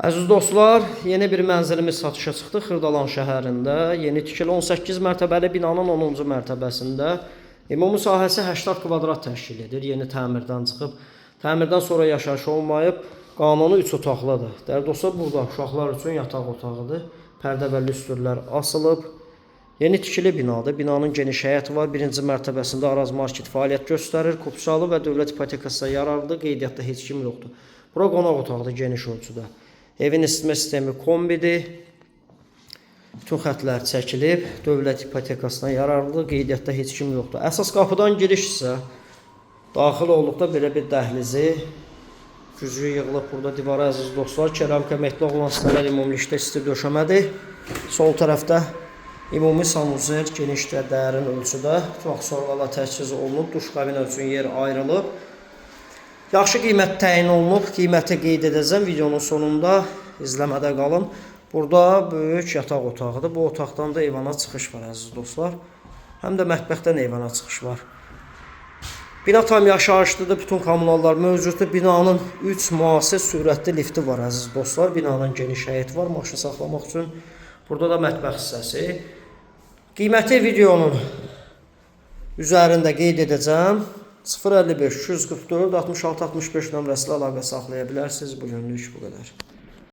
Əziz dostlar, yeni bir mənzilimiz satışa çıxdı Xırdalan şəhərində. Yeni tikili 18 mərtəbəli binanın 10-cu mərtəbəsində. Ümumi sahəsi 80 kvadrat təşkil edir. Yeni təmirdən çıxıb. Təmirdən sonra yaşayış olmayıb. Qanunu 3 otaqlıdır. Dəyərli dostlar, burada uşaqlar üçün yataq otağıdır. Pərdə və lüstrlər asılıb. Yeni tikili binadır. Binanın geniş həyəti var. Birinci mərtəbəsində Araz Market fəaliyyət göstərir. Kupçalı və dövlət ipotekasına yararlıdır. Qeydiyyatda heç kim yoxdur. Bura qonaq otağıdır geniş ölçüdə. Evin isitmə sistemi kombidir. Bütün xətlər çəkilib. Dövlət ipotekasına yararlıdır. Qeydiyyatda heç kim yoxdur. Əsas qapıdan giriş isə daxil olduqda belə bir dəhlizi güzgü yığılıb burada divara əziz dostlar. Keramika metal olan sitələr ümumilikdə isti döşəmədir. Sol tərəfdə ümumi sanuzel genişdə dərin ölçüdə vaxtsorğala təchiz olunub. Duş kabini üçün yer ayrılıb. Yaxşı qiymət təyin olunub. Qiyməti qeyd edəcəm videonun sonunda. İzləmədə qalın. Burada böyük yataq otağıdır. Bu otaqdan da eyvana çıxış var əziz dostlar. Həm də mətbəxdən eyvana çıxış var. Bina tam yaşayışlıdır. Bütün kommunallar mövcuddur. Binanın 3 müasir sürətli lifti var əziz dostlar. Binanın geniş həyəti var maşın saxlamaq üçün. Burada da mətbəx hissəsi. Qiyməti videonun üzərində qeyd edəcəm. 055 244 66 65 nömrəsilə əlaqə saxlaya bilərsiniz. Bugünlük bu qədər.